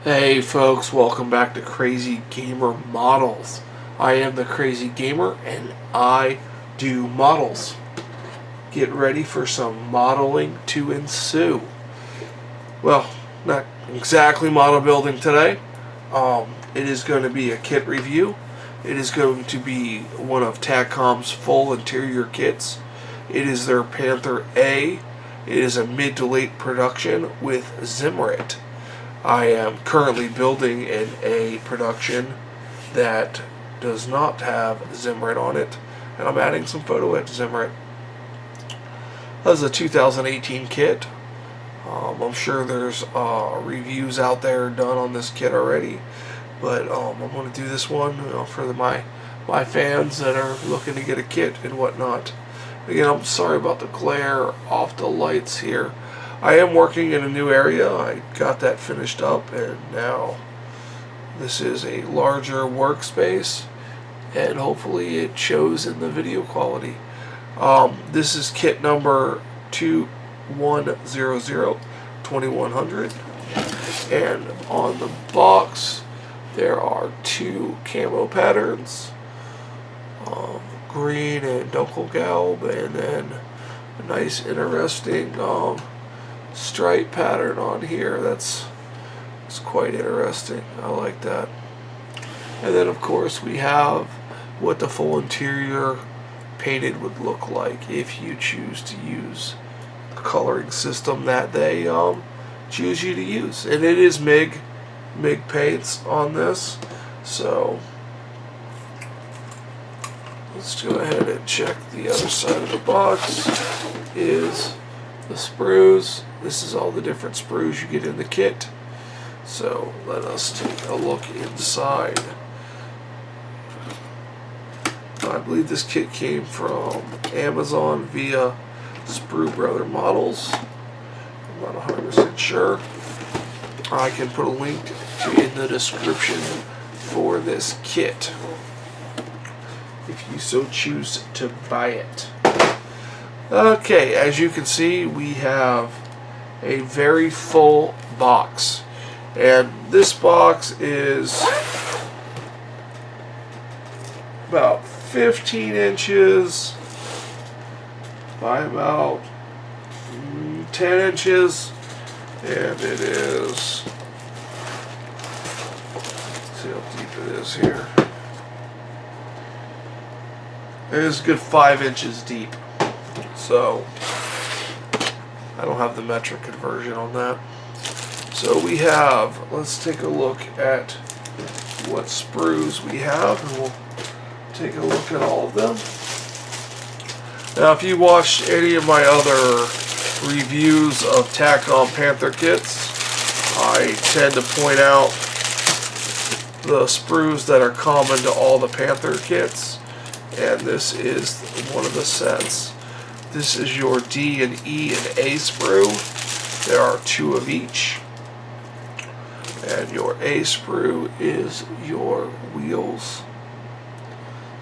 Hey folks, welcome back to Crazy Gamer Models. I am the Crazy Gamer and I do models. Get ready for some modeling to ensue. Well, not exactly model building today. It is going to be a kit review. It is going to be one of Takom's full interior kits. It is their Panther A. It is a mid to late production with zimmerit. I am currently building an A production that does not have zimmerit on it, and I'm adding some photo etch zimmerit. That's a 2018 kit. I'm sure there's reviews out there done on this kit already, but I'm going to do this one for my fans that are looking to get a kit and whatnot. Again, I'm sorry about the glare off the lights here. I am working in a new area. I got that finished up, and now this is a larger workspace, and hopefully it shows in the video quality. This is kit number 2100, and on the box there are two camo patterns, green and dunkelgelb, and then a nice interesting stripe pattern on here. It's quite interesting. I like that. And then of course we have what the full interior painted would look like if you choose to use the coloring system that they choose you to use. And it is MIG paints on this. So let's go ahead and check the other side of the box. Is the sprues. This is all the different sprues you get in the kit. So let us take a look inside. I believe this kit came from Amazon via Sprue Brother Models. I'm not 100% sure. I can put a link in the description for this kit if you so choose to buy it. Okay, as you can see, we have a very full box, and this box is about 15 inches by about 10 inches, and it is, let's see how deep it is here. It is a good 5 inches deep. So I don't have the metric conversion on that. So we have, let's take a look at what sprues we have, and we'll take a look at all of them. Now if you watched any of my other reviews of Takom Panther kits, I tend to point out the sprues that are common to all the Panther kits, and this is one of the sets. This is your D and E and A sprue. There are two of each. And your A sprue is your wheels,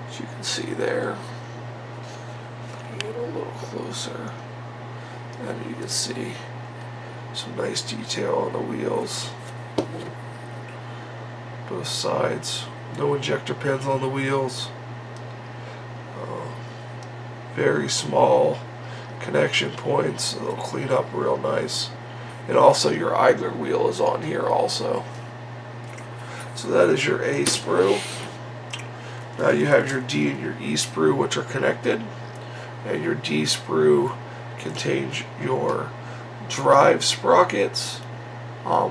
as you can see there. Get a little closer, and you can see some nice detail on the wheels. Both sides. No injector pins on the wheels. Very small connection points. It'll clean up real nice. And also your idler wheel is on here also. So that is your A sprue. Now you have your D and your E sprue, which are connected. And your D sprue contains your drive sprockets. I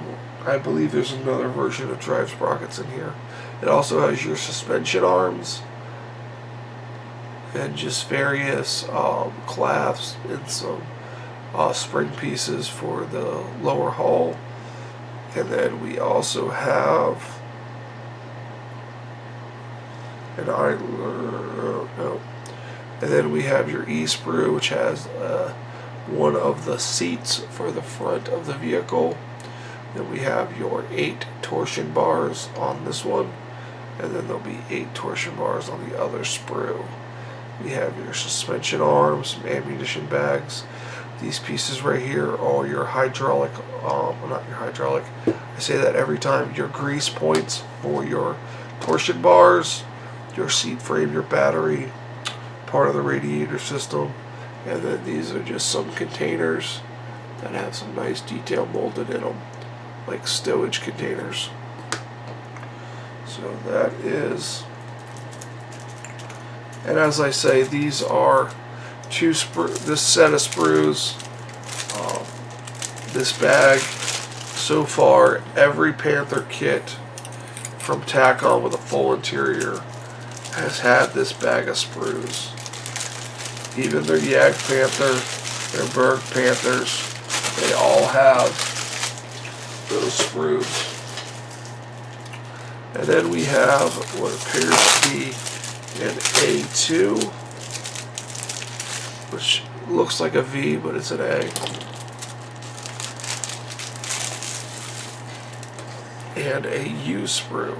believe there's another version of drive sprockets in here. It also has your suspension arms, and just various clasps and some spring pieces for the lower hull. And then we also have an idler, and then we have your E sprue, which has one of the seats for the front of the vehicle. Then we have your 8 torsion bars on this one, and then there'll be 8 torsion bars on the other sprue. We have your suspension arms, some ammunition bags. These pieces right here are your hydraulic, not your hydraulic, I say that every time, your grease points for your torsion bars, your seat frame, your battery, part of the radiator system, and then these are just some containers that have some nice detail molded in them, like stowage containers. So that is, and as I say, these are this set of sprues, this bag. So far, every Panther kit from Takom with a full interior has had this bag of sprues. Even their Yag Panther, their Berg Panthers, they all have those sprues. And then we have what appears to be an A2, which looks like a V, but it's an A. And a U sprue.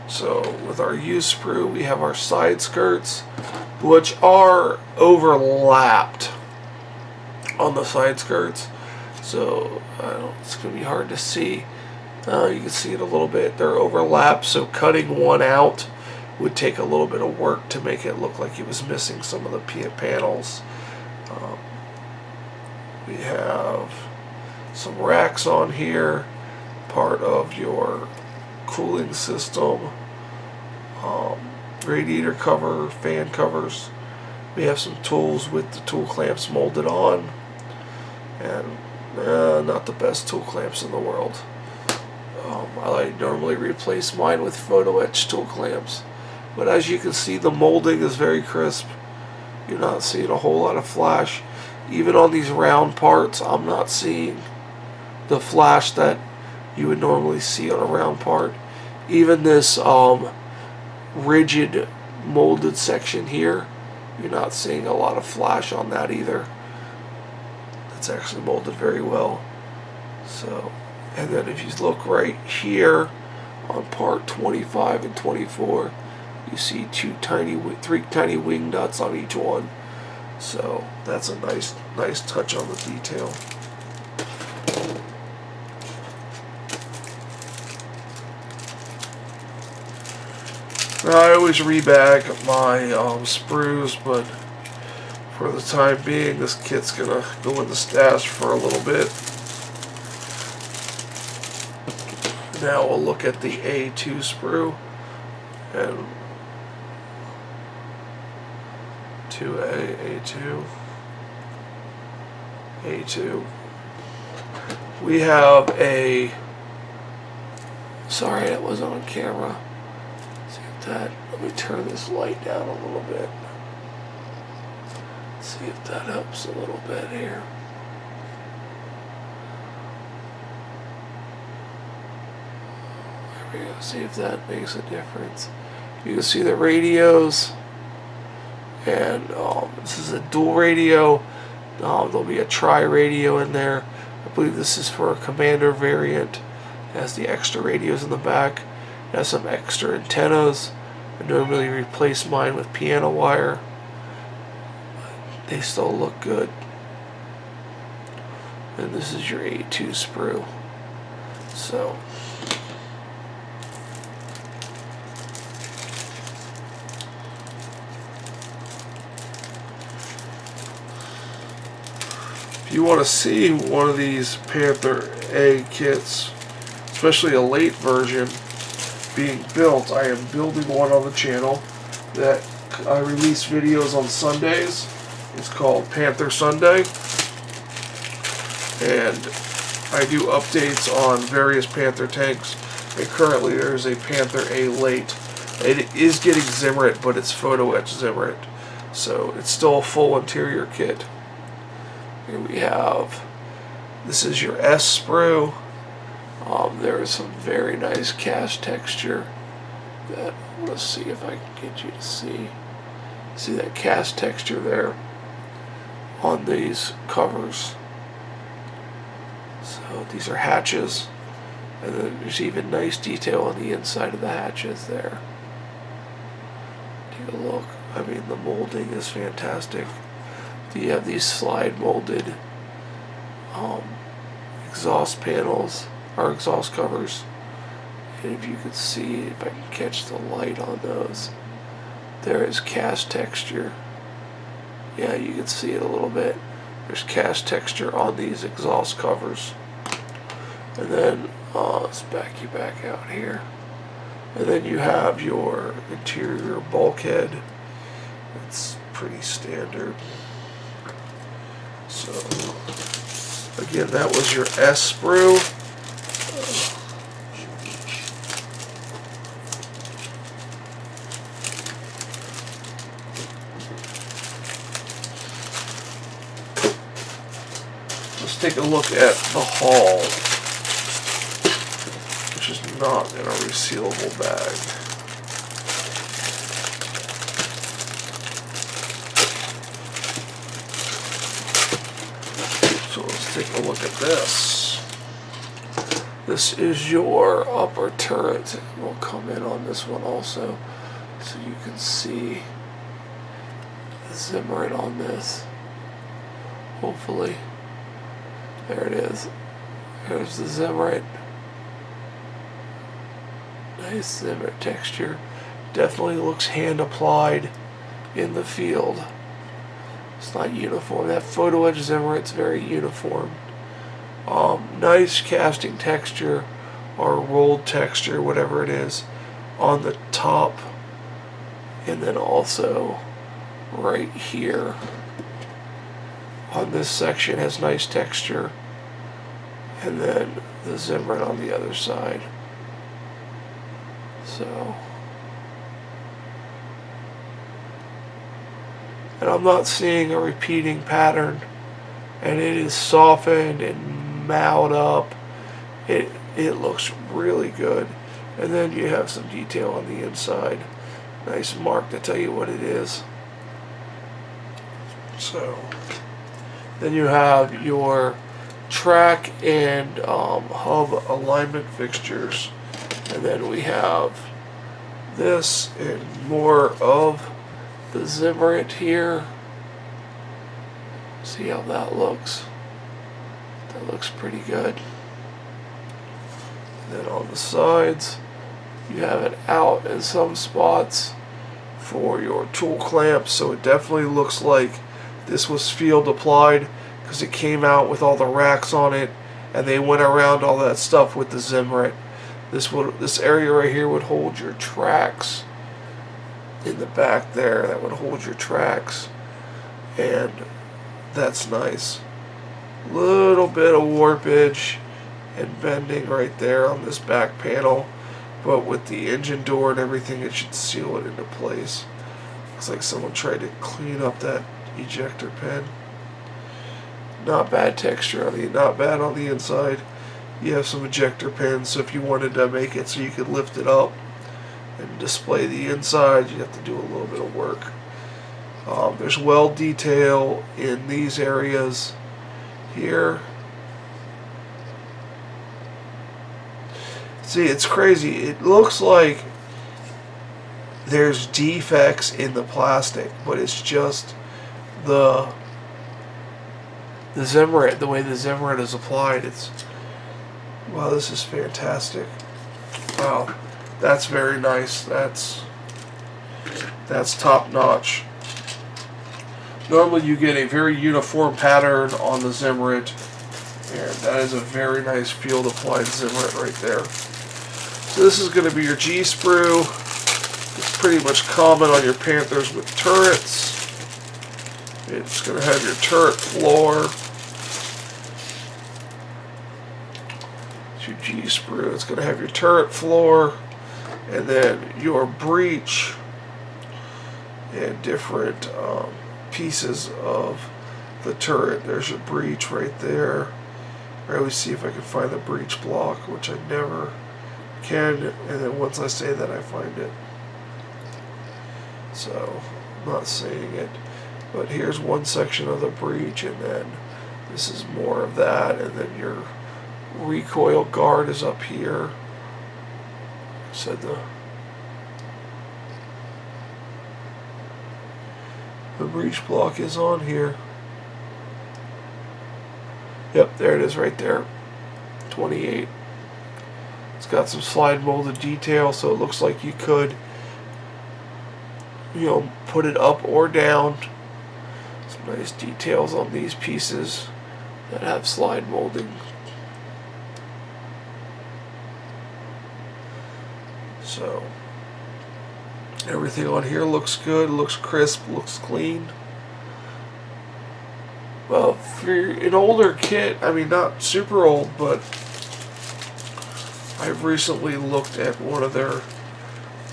So with our U sprue, we have our side skirts, which are overlapped on the side skirts. So it's going to be hard to see. You can see it a little bit. They're overlapped, so cutting one out would take a little bit of work to make it look like it was missing some of the panels. We have some racks on here, part of your cooling system, radiator cover, fan covers. We have some tools with the tool clamps molded on, and not the best tool clamps in the world. I normally replace mine with photo etch tool clamps, but as you can see, the molding is very crisp. You're not seeing a whole lot of flash. Even on these round parts, I'm not seeing the flash that you would normally see on a round part. Even this rigid molded section here, you're not seeing a lot of flash on that either. It's actually molded very well. So, and then if you look right here on part 25 and 24, you see three tiny wing nuts on each one. So that's a nice touch on the detail. Now, I always rebag my sprues, but for the time being, this kit's gonna go in the stash for a little bit. Now we'll look at the A2 sprue, and 2A, A2. We have a, sorry that wasn't on camera. See if that, let me turn this light down a little bit. See if that helps a little bit here. There we go. See if that makes a difference. You can see the radios, and this is a dual radio. There'll be a tri-radio in there. I believe this is for a commander variant. It has the extra radios in the back. It has some extra antennas. I normally replace mine with piano wire. They still look good. And this is your A2 sprue. So if you want to see one of these Panther A kits, especially a late version being built, I am building one on the channel that I release videos on Sundays. It's called Panther Sunday, and I do updates on various Panther tanks, and currently there's a Panther A late. It is getting zimmerit, but it's photo etch zimmerit, so it's still a full interior kit. Here we have, this is your S sprue. There is some very nice cast texture that I'm going to see if I can get you to see. See that cast texture there on these covers. So these are hatches, and then there's even nice detail on the inside of the hatches there. Take a look. I mean, the molding is fantastic. You have these slide molded exhaust panels, or exhaust covers. And if you could see, if I can catch the light on those, there is cast texture. Yeah, you can see it a little bit. There's cast texture on these exhaust covers. And then, let's back you back out here. And then you have your interior bulkhead. It's pretty standard. So, again, that was your S sprue. Let's take a look at the hull, which is not in a resealable bag. So let's take a look at this. This is your upper turret. We'll come in on this one also, so you can see the zimmerit on this. Hopefully. There it is. There's the zimmerit. Nice zimmerit texture. Definitely looks hand applied in the field. It's not uniform. That photo edge zimmerit's very uniform. Nice casting texture or rolled texture, whatever it is, on the top, and then also right here on this section has nice texture, and then the zimmerit on the other side. So, and I'm not seeing a repeating pattern, and it is softened and mowed up. It looks really good. And then you have some detail on the inside. Nice mark to tell you what it is. So then you have your track and hub alignment fixtures, and then we have this and more of the zimmerit here. See how that looks? That looks pretty good. And then on the sides, you have it out in some spots for your tool clamps, so it definitely looks like this was field applied because it came out with all the racks on it, and they went around all that stuff with the zimmerit. This area right here would hold your tracks in the back there. That would hold your tracks, and that's nice. Little bit of warpage and bending right there on this back panel, but with the engine door and everything, it should seal it into place. Looks like someone tried to clean up that ejector pen. Not bad texture, not bad on the inside. You have some ejector pins, so if you wanted to make it so you could lift it up and display the inside, you have to do a little bit of work. There's weld detail in these areas here. See, it's crazy. It looks like there's defects in the plastic, but it's just the zimmerit, the way the zimmerit is applied. It's, wow, this is fantastic. Wow, that's very nice. That's top notch. Normally you get a very uniform pattern on the zimmerit, and that is a very nice field applied zimmerit right there. So this is going to be your G sprue. It's pretty much common on your Panthers with turrets. It's going to have your turret floor. It's your G sprue. It's going to have your turret floor, and then your breech and different pieces of the turret. There's your breech right there. I always see if I can find the breech block, which I never can, and then once I say that, I find it. So I'm not saying it, but here's one section of the breech, and then this is more of that, and then your recoil guard is up here. I said the breech block is on here. Yep, there it is right there. 28. It's got some slide molded detail, so it looks like you could, you know, put it up or down. Some nice details on these pieces that have slide molding. So everything on here looks good, looks crisp, looks clean. Well, for an older kit, I mean, not super old, but I've recently looked at one of their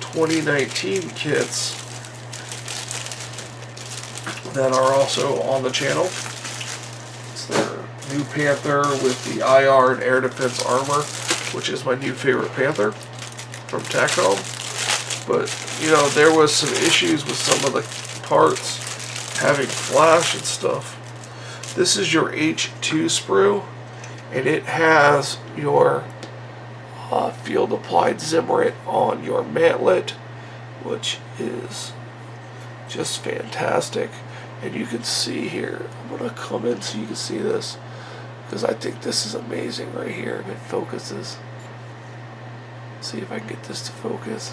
2019 kits that are also on the channel. It's their new Panther with the IR and air defense armor, which is my new favorite Panther from Takom. But, you know, there was some issues with some of the parts having flash and stuff. This is your H2 sprue, and it has your field applied zimmerit on your mantlet, which is just fantastic. And you can see here, I'm going to come in so you can see this, because I think this is amazing right here if it focuses. See if I can get this to focus.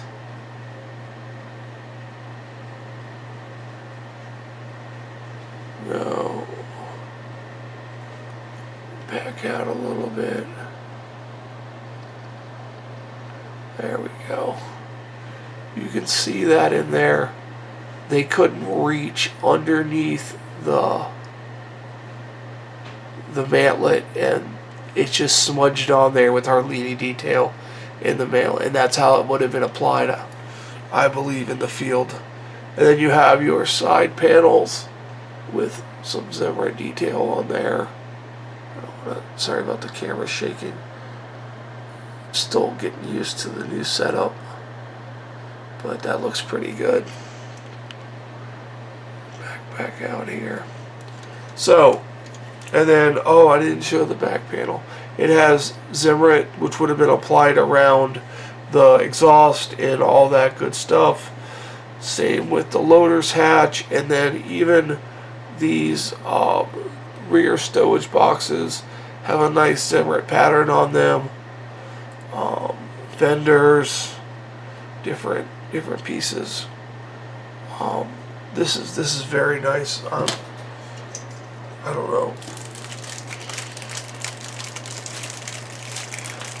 No. Back out a little bit. There we go. You can see that in there. They couldn't reach underneath the mantlet, and it just smudged on there with hardly any detail in the mantlet, and that's how it would have been applied, I believe, in the field. And then you have your side panels with some zimmerit detail on there. Sorry about the camera shaking. Still getting used to the new setup, but that looks pretty good. Back out here. So, and then, oh, I didn't show the back panel. It has zimmerit, which would have been applied around the exhaust and all that good stuff. Same with the loader's hatch, and then even these rear stowage boxes have a nice zimmerit pattern on them. Fenders, different pieces. This is very nice. I don't know.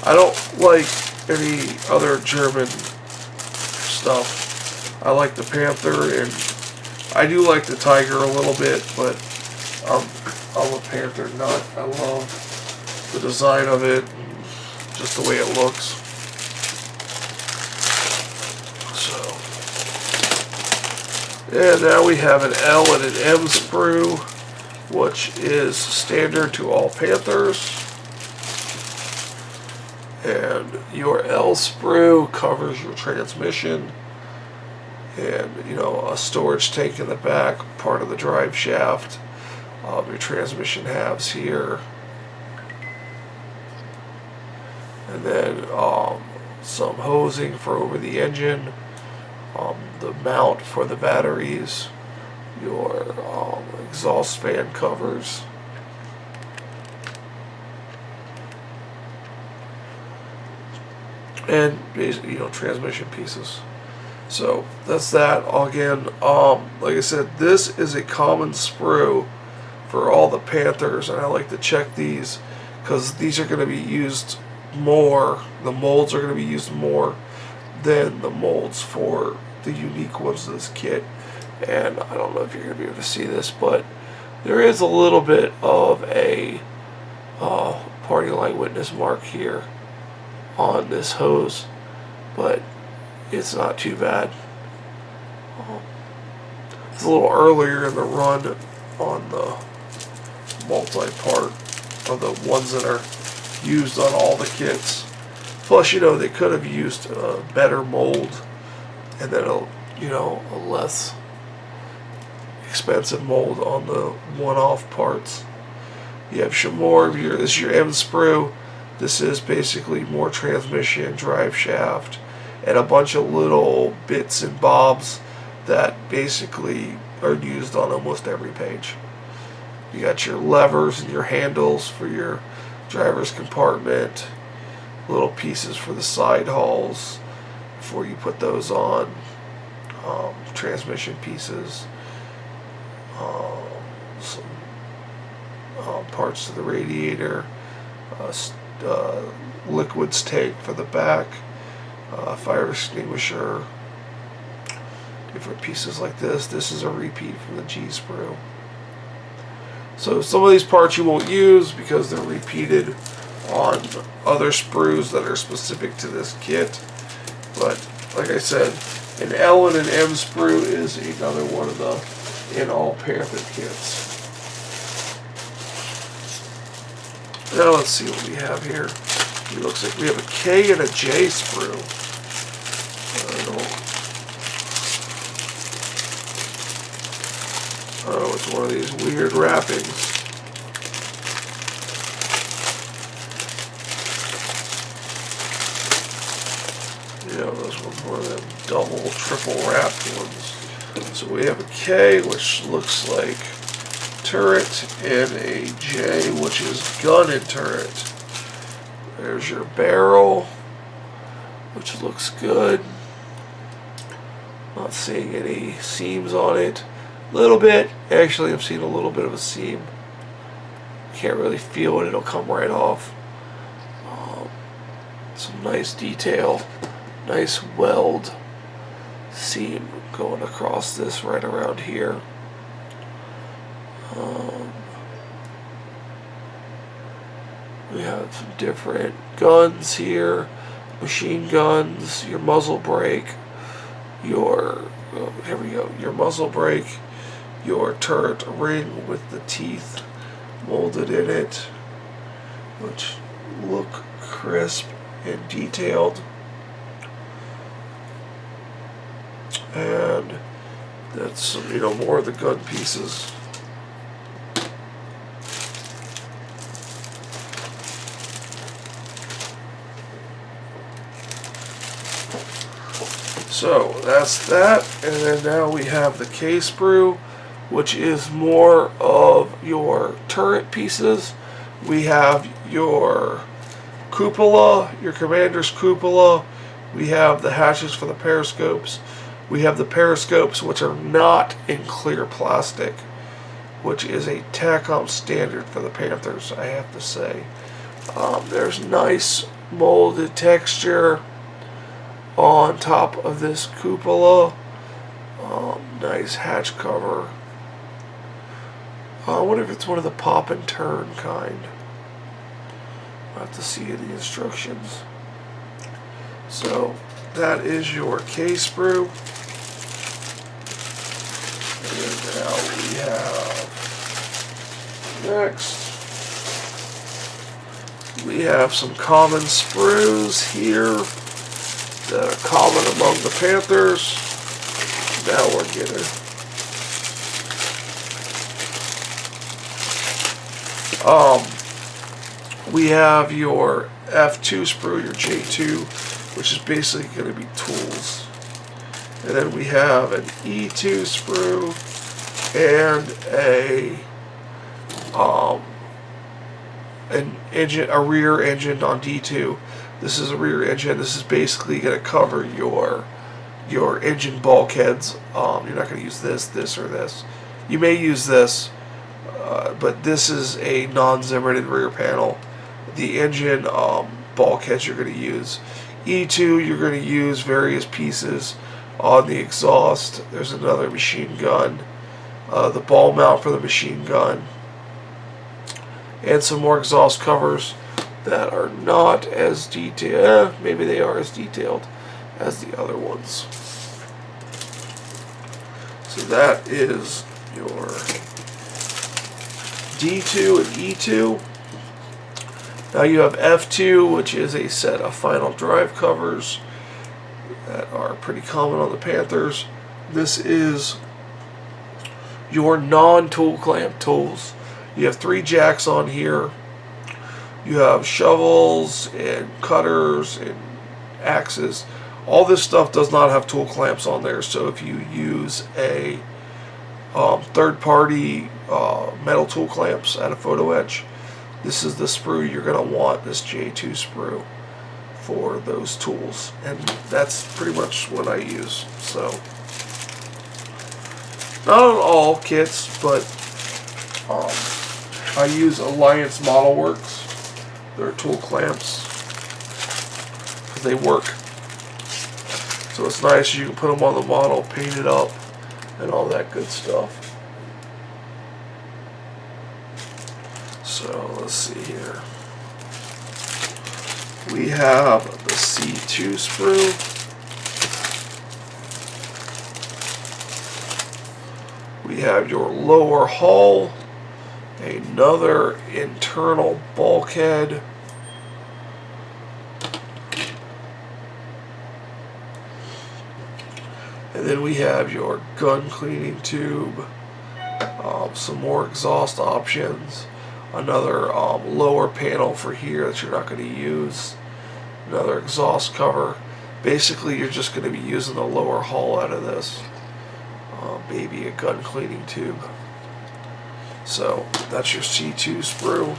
I don't like any other German stuff. I like the Panther, and I do like the Tiger a little bit, but I'm a Panther nut. I love the design of it, and just the way it looks. And now we have an L and an M sprue, which is standard to all Panthers. And your L sprue covers your transmission, and, you know, a storage tank in the back, part of the drive shaft. Your transmission halves here, and then some hosing for over the engine. The mount for the batteries, your exhaust fan covers, and basically, you know, transmission pieces. So that's that. Again, like I said, this is a common sprue for all the Panthers, and I like to check these because these are going to be used more. The molds are going to be used more than the molds for the unique ones of this kit. And I don't know if you're going to be able to see this, but there is a little bit of a party line witness mark here on this hose, but it's not too bad. It's a little earlier in the run on the multi-part, of the ones that are used on all the kits. Plus, you know, they could have used a better mold, and then a less expensive mold on the one-off parts. You have some more of this is your M sprue. This is basically more transmission, drive shaft, and a bunch of little bits and bobs that basically are used on almost every page. You got your levers and your handles for your driver's compartment, little pieces for the side hulls before you put those on, transmission pieces, some parts to the radiator, liquids tank for the back, fire extinguisher, different pieces like this. This is a repeat from the G-Sprue. So some of these parts you won't use because they're repeated on other sprues that are specific to this kit. But like I said, an L and an M sprue is another one of the in all Panther kits. Now let's see what we have here. It looks like we have a K and a J sprue. Oh, it's one of these weird wrappings. Yeah, those were more of them double, triple wrapped ones. So we have a K, which looks like turret, and a J, which is gun and turret. There's your barrel, which looks good. Not seeing any seams on it. A little bit. Actually, I'm seeing a little bit of a seam. Can't really feel it. It'll come right off. Some nice detail. Nice weld seam going across this right around here. We have some different guns here. Machine guns, your muzzle brake, your your muzzle brake, your turret ring with the teeth molded in it, which look crisp and detailed. And that's, more of the gun pieces. So that's that, and then now we have the K sprue, which is more of your turret pieces. We have your cupola, your commander's cupola. We have the hatches for the periscopes. We have the periscopes, which are not in clear plastic, which is a Takom standard for the Panthers, I have to say. There's nice molded texture on top of this cupola. Nice hatch cover. I wonder if it's one of the pop and turn kind. I'll have to see in the instructions. So that is your K sprue. And now we have next. We have some common sprues here that are common among the Panthers. Now we're getting we have your F2 sprue, your J2, which is basically going to be tools. And then we have an E2 sprue and an engine, a rear engine on D2. This is a rear engine. This is basically going to cover your engine bulkheads. You're not going to use this, or this. You may use this, but this is a non-zimmerited rear panel. The engine bulkheads you're going to use. E2, you're going to use various pieces on the exhaust. There's another machine gun, the ball mount for the machine gun, and some more exhaust covers that are not as detailed. Maybe they are as detailed as the other ones. So that is your D2 and E2. Now you have F2, which is a set of final drive covers that are pretty common on the Panthers. This is your non-tool clamp tools. You have 3 jacks on here. You have shovels and cutters and axes. All this stuff does not have tool clamps on there, so if you use a third-party metal tool clamps out of Photo Etch. This is the sprue you're going to want, this J2 sprue, for those tools. And that's pretty much what I use. So, not on all kits, but I use Alliance Model Works. Their tool clamps, because they work. So it's nice, you can put them on the model, paint it up, and all that good stuff. So let's see here. We have the C2 sprue. We have your lower hull, another internal bulkhead, and then we have your gun cleaning tube, some more exhaust options, another lower panel for here that you're not going to use, another exhaust cover. Basically, you're just going to be using the lower hull out of this, maybe a gun cleaning tube. So that's your C2 sprue.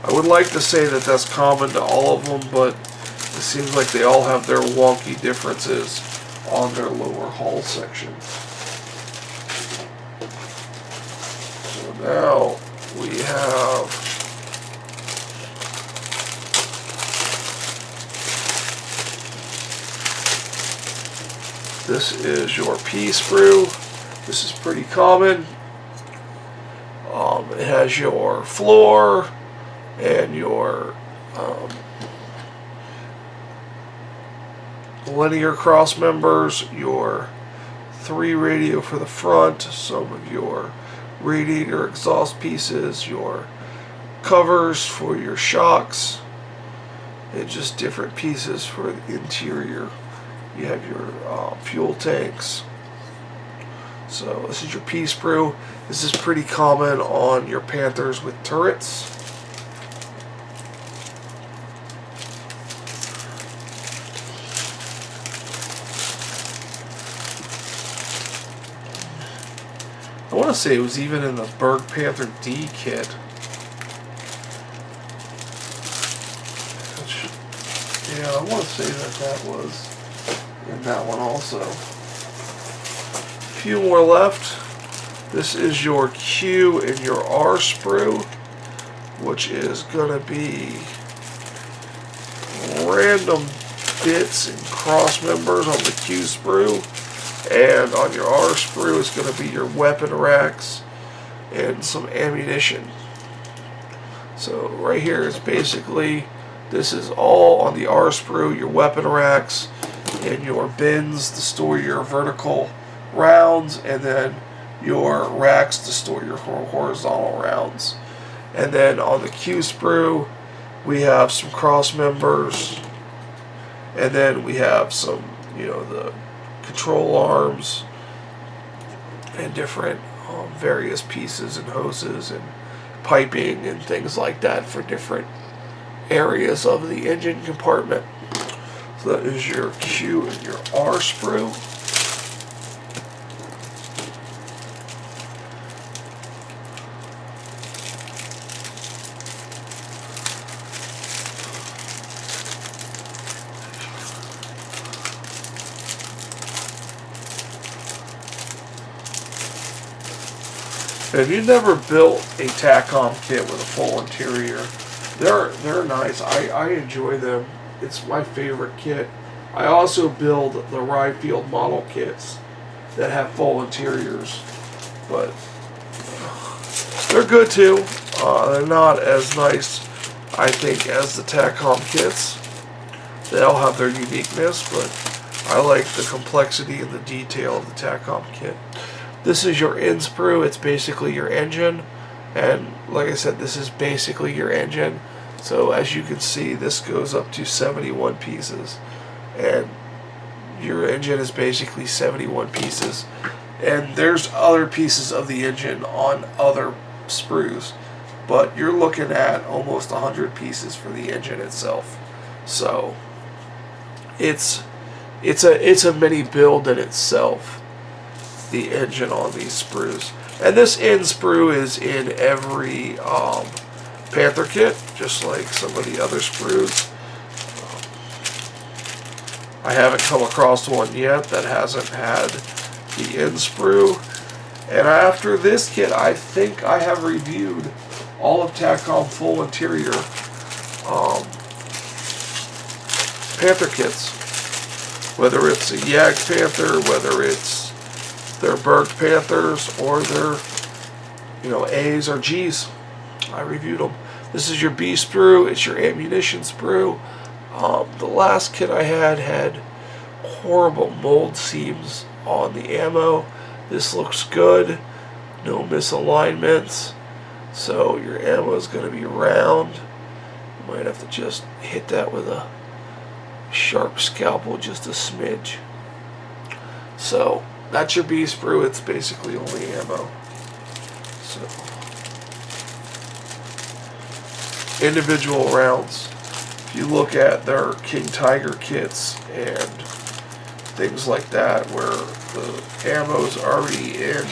I would like to say that that's common to all of them, but it seems like they all have their wonky differences on their lower hull section. So now we have this is your P sprue. This is pretty common. It has your floor and your linear cross members, your 3 radio for the front, some of your radiator exhaust pieces, your covers for your shocks, and just different pieces for the interior. You have your fuel tanks. So this is your P sprue. This is pretty common on your Panthers with turrets. I want to say it was even in the Berg Panther D kit. Yeah, I want to say that was in that one also. A few more left. This is your Q and your R sprue, which is going to be random bits and cross members on the Q sprue, and on your R sprue is going to be your weapon racks and some ammunition. So right here is basically, this is all on the R sprue, your weapon racks and your bins to store your vertical rounds, and then your racks to store your horizontal rounds. And then on the Q sprue, we have some cross members, and then we have some, the control arms and different various pieces and hoses and piping and things like that for different areas of the engine compartment. So that is your Q and your R sprue. If you've never built a Takom kit with a full interior, they're nice. I enjoy them. It's my favorite kit. I also build the Ryefield model kits that have full interiors, but they're good too. They're not as nice, I think, as the Takom kits. They all have their uniqueness, but I like the complexity and the detail of the Takom kit. This is your end sprue. It's basically your engine, and like I said, this is basically your engine. So as you can see, this goes up to 71 pieces, and your engine is basically 71 pieces. And there's other pieces of the engine on other sprues, but you're looking at almost 100 pieces for the engine itself. So it's a mini build in itself. the engine on these sprues. And this end sprue is in every Panther kit, just like some of the other sprues. I haven't come across one yet that hasn't had the end sprue. And after this kit, I think I have reviewed all of Takom full interior Panther kits. Whether it's a Yag Panther, whether it's their Berged Panthers, or their, A's or G's. I reviewed them. This is your B sprue. It's your ammunition sprue. The last kit I had horrible mold seams on the ammo. This looks good. No misalignments. So your ammo is going to be round. You might have to just hit that with a sharp scalpel, just a smidge. So that's your B sprue. It's basically only ammo. So individual rounds. If you look at their King Tiger kits and things like that, where the ammo's already in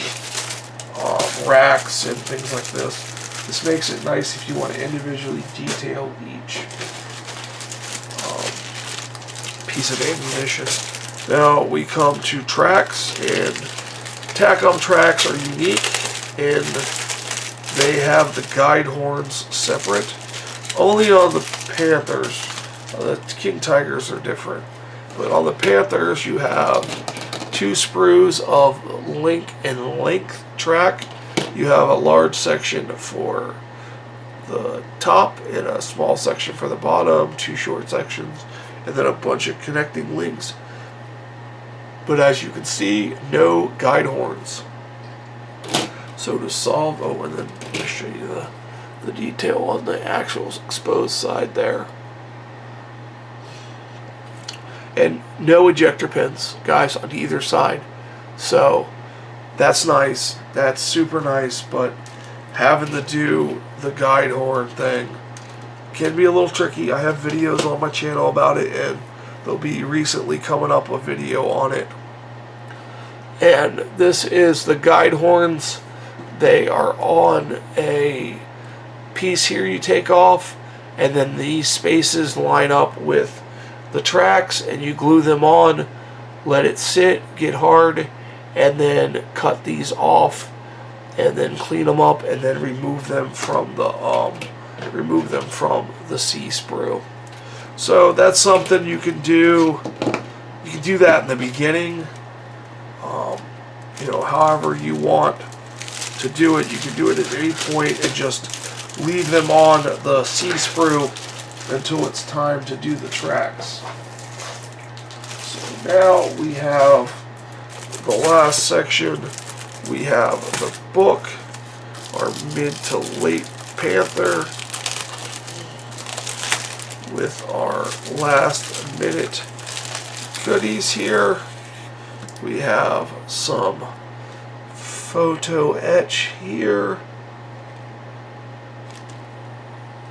racks and things like this makes it nice if you want to individually detail each piece of ammunition. Now we come to tracks, and Takom tracks are unique, and they have the guide horns separate. Only on the Panthers. The King Tigers are different. But on the Panthers, you have 2 sprues of link and length track. You have a large section for the top and a small section for the bottom, 2 short sections, and then a bunch of connecting links. But as you can see, no guide horns. So to solve, and then let me show you the detail on the actual exposed side there. And no ejector pins, guys, on either side. So that's nice. That's super nice, but having to do the guide horn thing can be a little tricky. I have videos on my channel about it, and there'll be recently coming up a video on it. And this is the guide horns. They are on a piece here you take off, and then these spaces line up with the tracks, and you glue them on, let it sit, get hard, and then cut these off, and then clean them up, and then remove them from the C sprue. So that's something you can do. You can do that in the beginning. However you want to do it, you can do it at any point and just leave them on the C sprue until it's time to do the tracks. So now we have the last section. We have the book, our mid to late Panther, with our last minute goodies here. We have some photo etch here.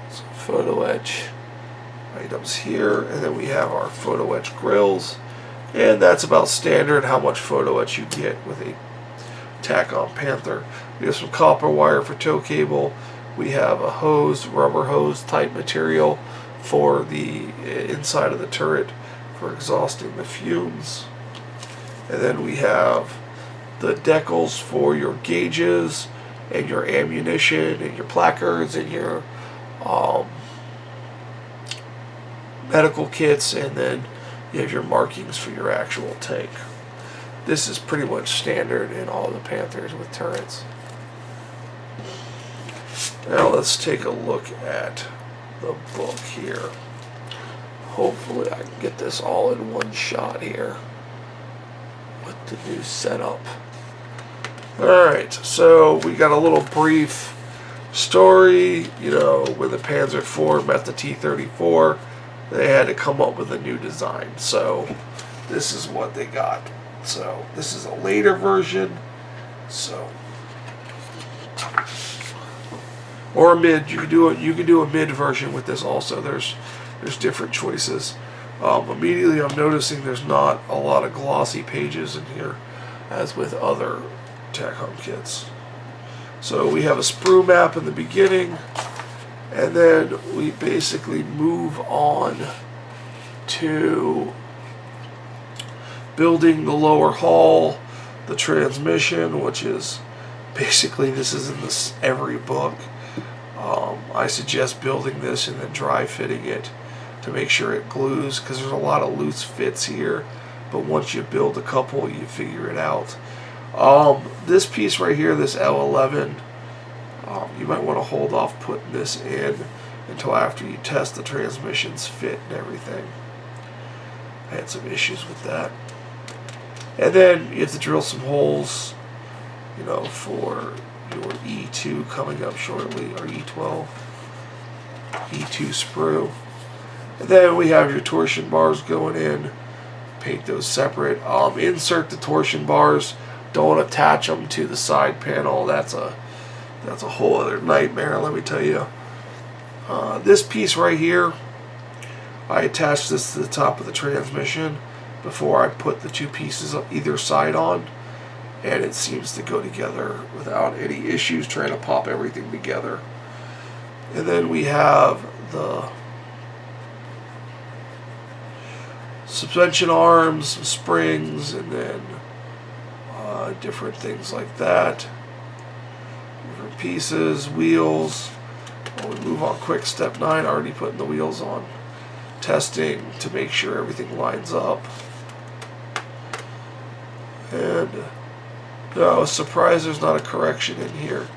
Some photo etch items here, and then we have our photo etch grills, and that's about standard how much photo etch you get with a Takom Panther. We have some copper wire for tow cable. We have a hose, rubber hose type material for the inside of the turret for exhausting the fumes. And then we have the decals for your gauges and your ammunition and your placards and your medical kits, and then you have your markings for your actual tank. This is pretty much standard in all the Panthers with turrets. Now let's take a look at the book here. Hopefully I can get this all in one shot here with the new setup. Alright, so we got a little brief story. When the Panzer IV met the T-34, they had to come up with a new design. So this is what they got. So this is a later version. So, or a mid. You can do a mid version with this also. There's different choices. Immediately I'm noticing there's not a lot of glossy pages in here. as with other Takom kits. So we have a sprue map in the beginning, and then we basically move on to building the lower hull, the transmission, which is basically, this is in every book. I suggest building this and then dry fitting it to make sure it glues, because there's a lot of loose fits here, but once you build a couple, you figure it out. This piece right here, this L11, you might want to hold off putting this in until after you test the transmission's fit and everything. I had some issues with that. And then you have to drill some holes, you know, for your E2 coming up shortly, or E12, E2 sprue. And then we have your torsion bars going in. Paint those separate. Insert the torsion bars. Don't attach them to the side panel. That's a whole other nightmare, let me tell you. This piece right here, I attached this to the top of the transmission before I put the two pieces on either side on, and it seems to go together without any issues trying to pop everything together. And then we have the suspension arms, springs, and then different things like that. Different pieces, wheels. Well, we move on quick. Step 9, already putting the wheels on. Testing to make sure everything lines up. And no, I was surprised there's not a correction in here.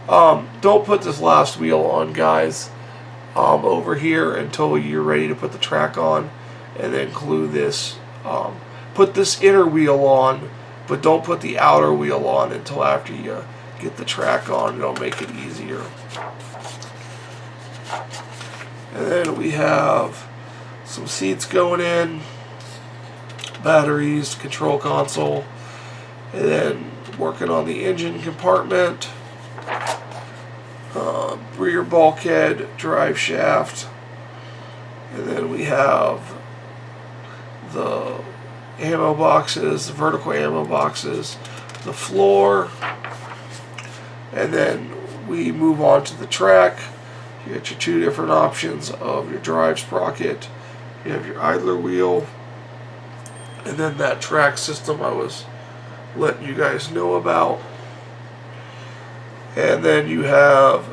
Don't put this last wheel on, guys, over here until you're ready to put the track on, and then glue this. Put this inner wheel on, but don't put the outer wheel on until after you get the track on. It'll make it easier. And then we have some seats going in, batteries, control console, and then working on the engine compartment, rear bulkhead, drive shaft, and then we have the ammo boxes, the vertical ammo boxes, the floor, and then we move on to the track. You get your two different options of your drive sprocket. You have your idler wheel, and then that track system I was letting you guys know about. And then you have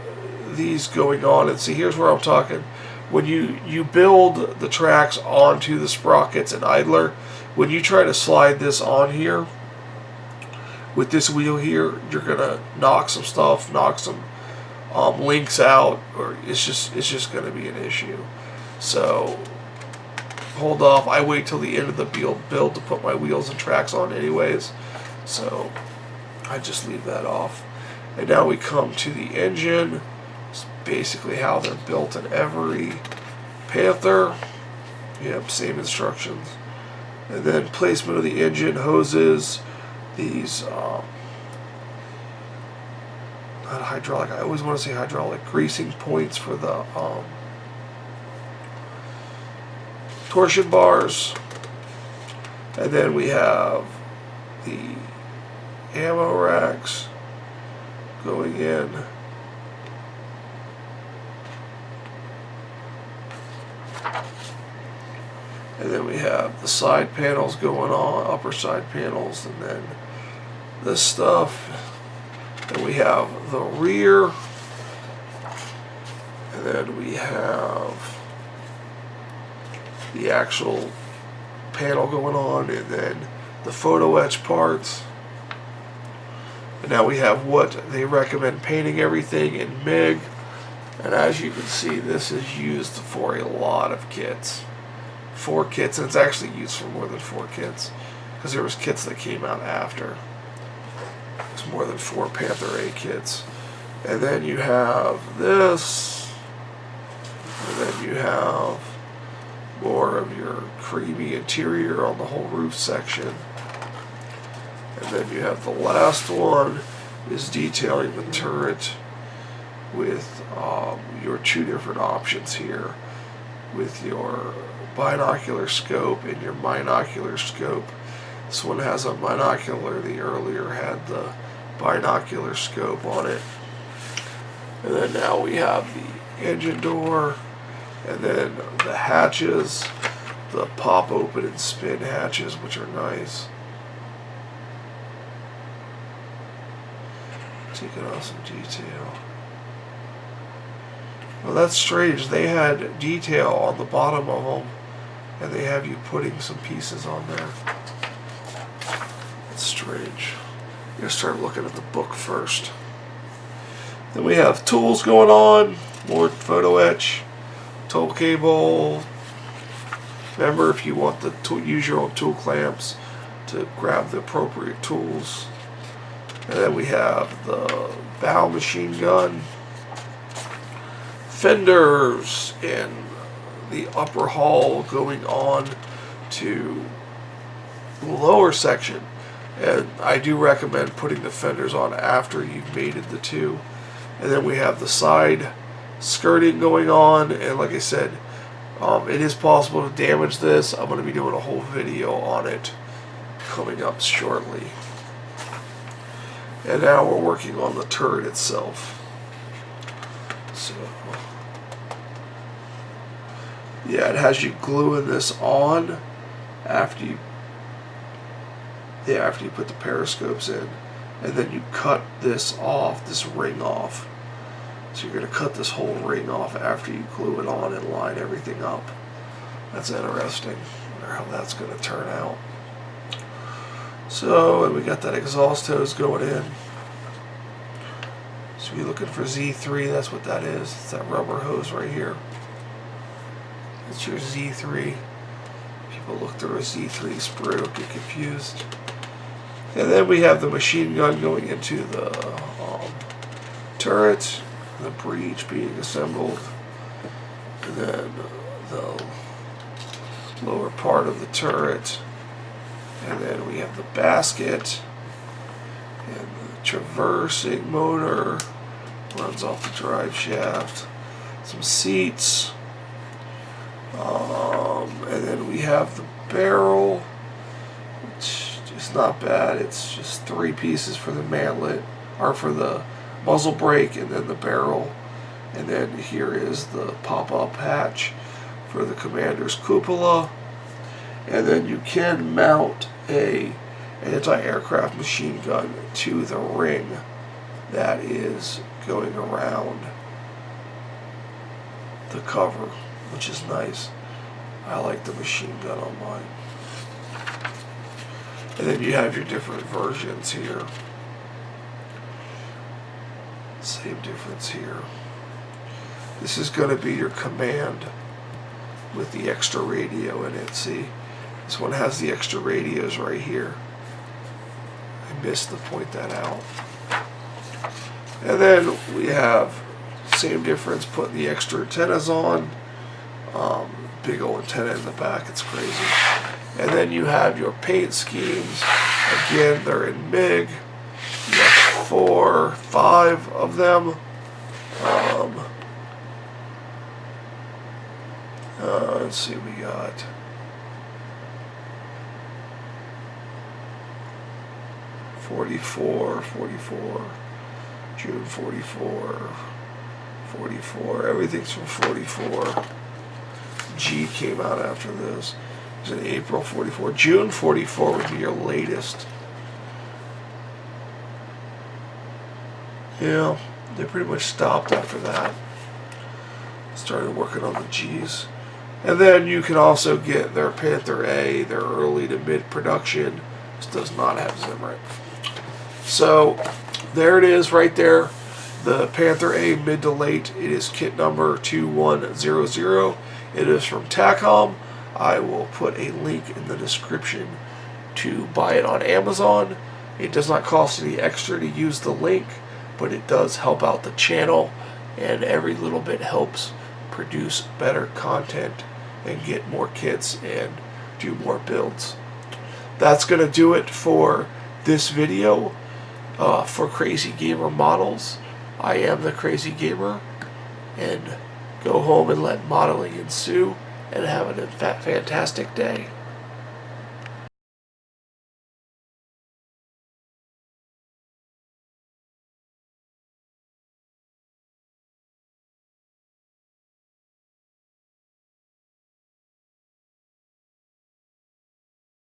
these going on, and see, here's where I'm talking. When you build the tracks onto the sprockets and idler, when you try to slide this on here with this wheel here, you're gonna knock some stuff, knock some links out, or it's just gonna be an issue. So hold off. I wait till the end of the build to put my wheels and tracks on anyways, so I just leave that off. And now we come to the engine. It's basically how they're built in every Panther. Yep, same instructions. And then placement of the engine, hoses, these not hydraulic, I always want to say hydraulic, greasing points for the torsion bars. And then we have the ammo racks going in. And then we have the side panels going on, upper side panels, and then this stuff. And we have the rear. And then we have the actual panel going on, and then the photo etch parts. And now we have what they recommend painting everything in MIG. And as you can see, this is used for a lot of kits. 4 kits, and it's actually used for more than 4 kits, because there was kits that came out after. There's more than 4 Panther A kits. And then you have this, and then you have more of your creamy interior on the whole roof section. And then you have the last one is detailing the turret with your 2 different options here, with your binocular scope and your monocular scope. This one has a binocular. The earlier had the binocular scope on it. And then now we have the engine door, and then the hatches, the pop open and spin hatches, which are nice. Taking off some detail. Well, that's strange. They had detail on the bottom of them, and they have you putting some pieces on there. That's strange. I'm going to start looking at the book first. Then we have tools going on, more photo etch, tool cable. Remember, if you want to use your own tool clamps to grab the appropriate tools. And then we have the bow machine gun, fenders in the upper hall going on to the lower section. And I do recommend putting the fenders on after you've mated the two. And then we have the side skirting going on, and like I said, it is possible to damage this. I'm going to be doing a whole video on it coming up shortly. And now we're working on the turret itself. So, yeah, it has you gluing this on after you put the periscopes in, and then you cut this off, this ring off. So you're going to cut this whole ring off after you glue it on and line everything up. That's interesting. I wonder how that's going to turn out. So, and we got that exhaust hose going in. So you're looking for Z3, that's what that is. It's that rubber hose right here. It's your Z3. People look through a Z3 sprue, get confused. And then we have the machine gun going into the turret, the breech being assembled, and then the lower part of the turret, and then we have the basket, and the traversing motor runs off the drive shaft, some seats, and then we have the barrel, which is not bad. It's just 3 pieces for the mantlet, or for the muzzle brake, and then the barrel, and then here is the pop-up hatch for the commander's cupola, and then you can mount a anti-aircraft machine gun to the ring that is going around the cover, which is nice. I like the machine gun on mine. And then you have your different versions here. Same difference here. This is going to be your command with the extra radio in it. See, this one has the extra radios right here. I missed to point that out. And then we have same difference, putting the extra antennas on. Big old antenna in the back, it's crazy. And then you have your paint schemes. Again, they're in MIG. You have 4, 5 of them. Let's see, we got '44, June 44, 44. Everything's from 44. G came out after this. It was in April 44. June 44 would be your latest. Yeah, they pretty much stopped after that. Started working on the G's. And then you can also get their Panther A, their early to mid production. This does not have zimmerit. So there it is right there. The Panther A mid to late. It is kit number 2100. It is from Takom. I will put a link in the description to buy it on Amazon. It does not cost any extra to use the link, but it does help out the channel, and every little bit helps produce better content and get more kits and do more builds. That's going to do it for this video for Crazy Gamer Models. I am the Crazy Gamer, and go home and let modeling ensue, and have a fantastic day.